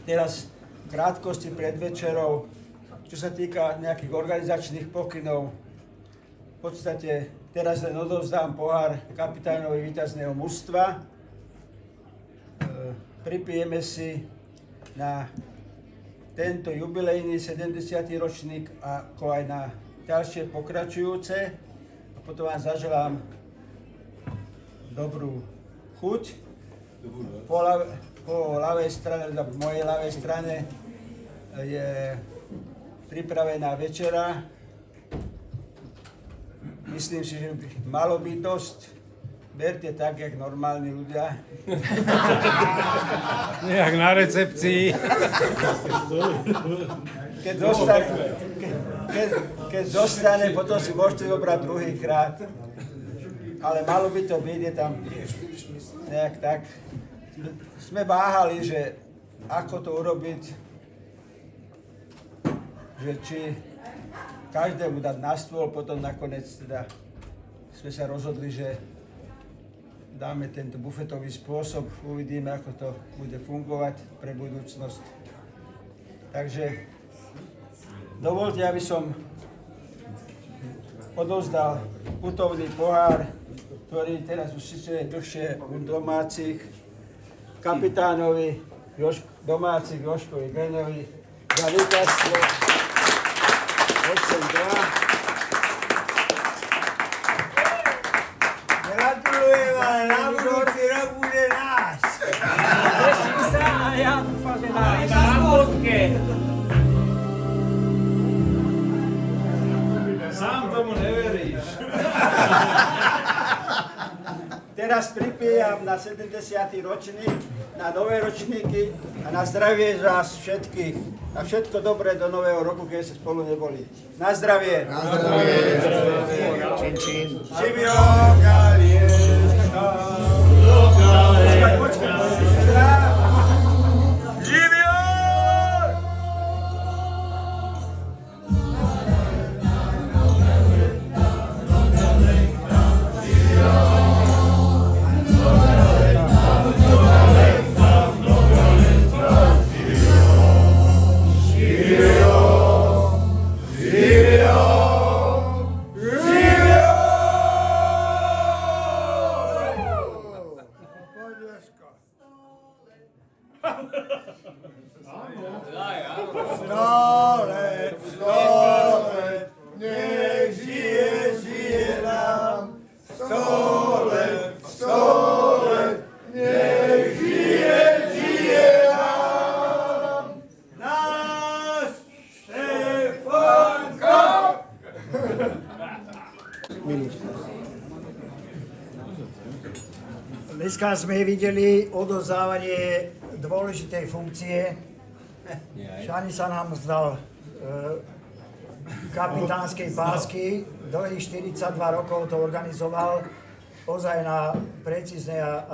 teraz v krátkosti pred večerou, čo sa týka nejakých organizačných pokynov, v podstate teraz len odovzdám pohár kapitánovi víťazného mužstva. Pripijeme si na tento jubilejný 70. ročník, ako aj na ďalšie pokračujúce. A potom vám zaželám dobrú chuť. Po ľavej strane, v mojej ľavej strane je pripravená večera. Myslím si, že by malo byť dosť. Berte tak, jak normálni ľudia. Nejak na recepcii. Keď zostane, potom si môžete zobrať druhýkrát. Ale malo by to byť, je tam nejak tak. Sme váhali, že ako to urobiť, že či každému dať na stôl, potom nakoniec teda sme sa rozhodli, že dáme tento bufetový spôsob, uvidíme, ako to bude fungovať pre budúcnosť. Takže dovolte, aby som odovzdal putovný pohár, ktorý teraz už síce je dlhšie u domácich, kapitánovi domácich Jožkovi Greňovi za víťazstvo 8-2. Gratulujem, ale na budúci rok bude náš. Teším sa a ja dúfam, že na spôdke. Sám tomu neveríš. Teraz pripijam na 70. ročník, na nové ročníky a na zdravie vás všetkých. A všetko dobré do nového roku, keď sa spolu neboli. Na zdravie! Na zdravie. Čin, čin. Živio, Galieska. Počkaj. Živio! Dneska sme videli odovzdávanie dôležitej funkcie. Šani sa nám vzdal kapitánskej pásky. Dlhých 42 rokov to organizoval ozaj na precíznej a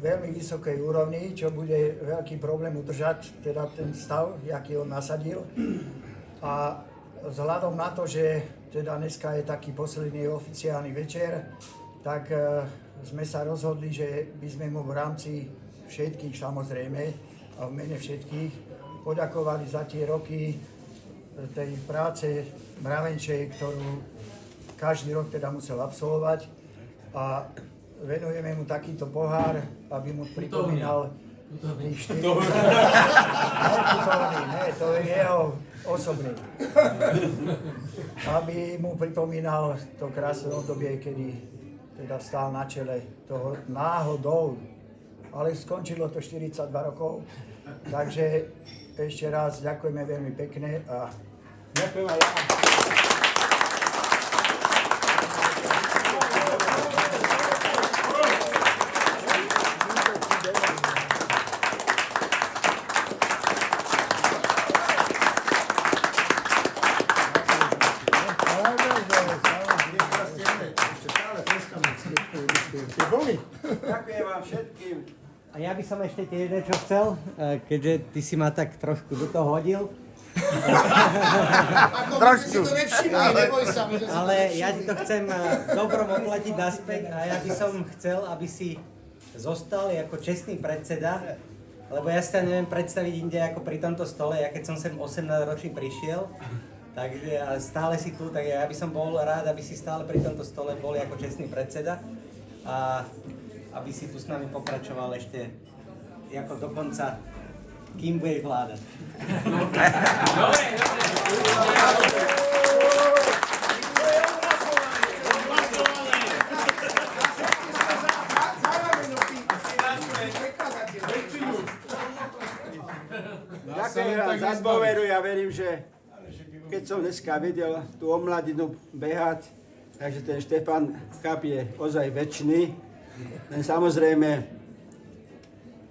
veľmi vysokej úrovni, čo bude veľký problém udržať teda ten stav, aký on nasadil. A vzhľadom na to, že teda dneska je taký posledný oficiálny večer, tak sme sa rozhodli, že by sme mu v rámci všetkých samozrejme a v mene všetkých poďakovali za tie roky tej práce mravenčej, ktorú každý rok teda musel absolvovať, a venujeme mu takýto pohár, aby mu pripomínal tých 4... Ne, to je jeho osobný. Aby mu pripomínal to krásne obdobie, kedy teda stál na čele toho náhodou, ale skončilo to 42 rokov. Takže ešte raz ďakujeme veľmi pekne a ďakujem aj ja. Ďakujem vám všetkým. A ja by som ešte tiež niečo chcel, keďže ty si ma tak trošku do toho hodil. Trošku. Ale ja ti to chcem dobrom oplatiť naspäť a ja by som chcel, aby si zostal ako čestný predseda Lebo ja si to neviem predstaviť inde ako pri tomto stole, ja keď som sem 18-ročný prišiel, takže a stále si tu, tak ja by som bol rád, aby si stále pri tomto stole boli ako čestný predseda a aby si tu s nami pokračoval ešte ako dokonca, kým budeš vládať. Ďakujem vám za dôveru, ja verím, že keď som dneska videl tú omladinu behať, takže ten Štefan Kap je ozaj večný. Len samozrejme,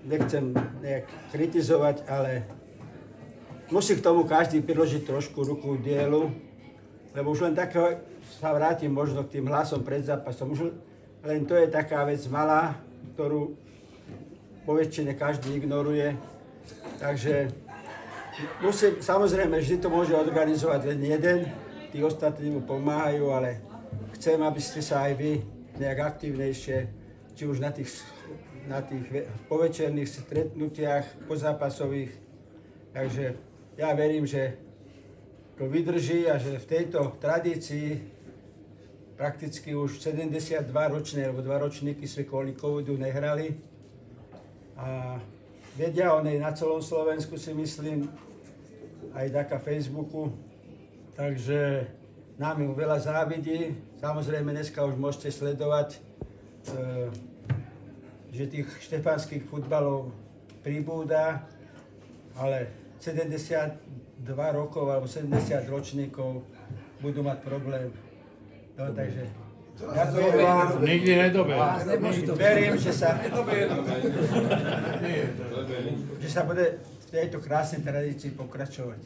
nechcem nejak kritizovať, ale musí k tomu každý priložiť trošku ruku dielu, lebo už len takého sa vrátim možno k tým hlasom pred zápasom. Už len to je taká vec malá, ktorú po väčšine každý ignoruje. Takže musím, samozrejme, vždy to môže organizovať len jeden, tí ostatní mu pomáhajú, ale chcem, aby ste sa aj vy nejak aktívnejšie, či už na tých povečerných stretnutiach, pozápasových. Takže ja verím, že to vydrží a že v tejto tradícii prakticky už 72-ročné, alebo 2 ročníky sme kvôli covidu nehrali. A vedia o nej na celom Slovensku, si myslím, aj taká Facebooku. Takže nám ju veľa závidí. Samozrejme, dneska už môžete sledovať, že tých štefanských futbalov pribúda, ale 72 rokov alebo 70 ročníkov budú mať problém. No, takže ďakujem vám. Nikdy nedobehnú. Verím, že sa bude v tejto krásnej tradícii pokračovať.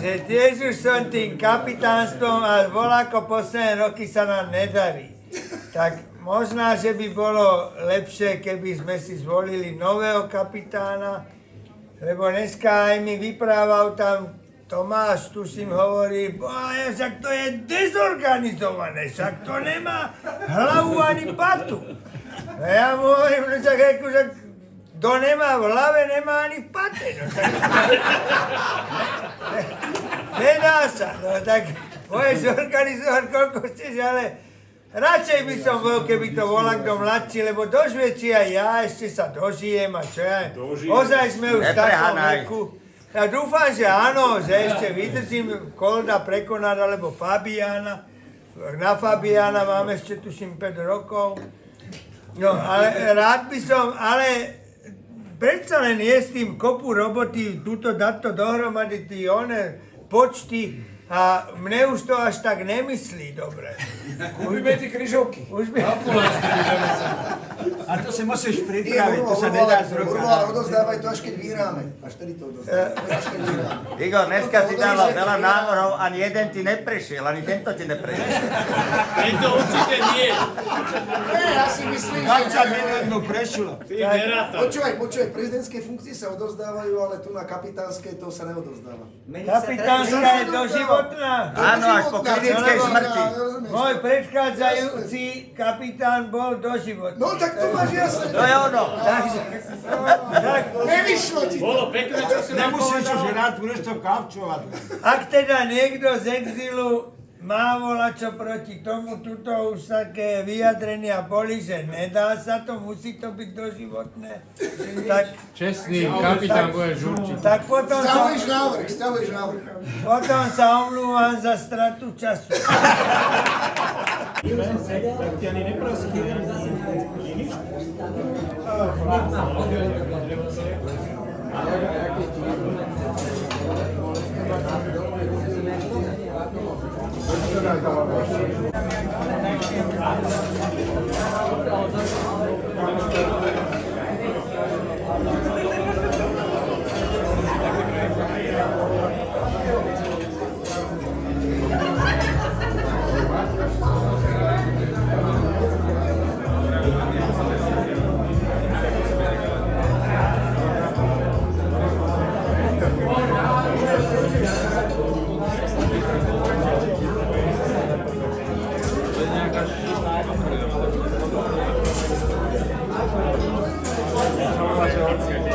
Že tiež už som tým kapitánstvom a voľako posledné roky sa nám nedarí. Tak možná, že by bolo lepšie, keby sme si zvolili nového kapitána, lebo dneska aj mi vyprával tam Tomáš, tuším, hovorí, však to je dezorganizované, však to nemá hlavu ani patu. A ja mu hovorím, že kto nemá v hlave, nemá ani v pate. No, tak... Nedá sa, no tak môžeš organizovať koľko chceš, ale radšej by som bol, keby to bola kto mladší, lebo doživie aj ja, ešte sa dožijem a čo ja. Ozaj sme už v takom veku. Ja dúfam, že áno, že ešte vydržím Kolda prekonať, alebo Fabiána. Na Fabiána mám ešte tuším 5 rokov. No, ale rád by som, ale predsa len je s tým kopu roboty, túto dať to dohromady, tí počty a mne už to až tak nemyslí dobre. Kúpime tie križovky. Už by... A to si musíš pripraviť, to sa nedá z roka. Ale odozdávaj to, až keď vyhráme. Až tedy to odozdávaj. Až keď vyhráme. Igor, dneska si dával veľa návrhov, ani jeden ti neprešiel, ani tento ti neprešiel. Tento určite nie. Nie, ja si myslím, že... 20 minút mu prešlo. Počúvaj, prezidentské funkcie sa odozdávajú, ale tu na kapitánskej to sa neodozdáva. Kapitánska je doživotná. Áno, až po klinickej smrti. Môj predchádzajúci kapitán bol doživotný. No tak to máš jasné. To je ono. Nevyšlo ti to. Bolo pekné, čo si nám Nemusíš už povedal. hrať, budeš to kavčovať. Ak teda niekto z exilu má volačo proti tomu, tuto už také vyjadrenia boli, že nedá sa to, musí to byť doživotné. Tak, Čestný kapitán budeš určite. tak potom Stavuješ návrh. potom sa omlúvam za stratu času. som sa považoval.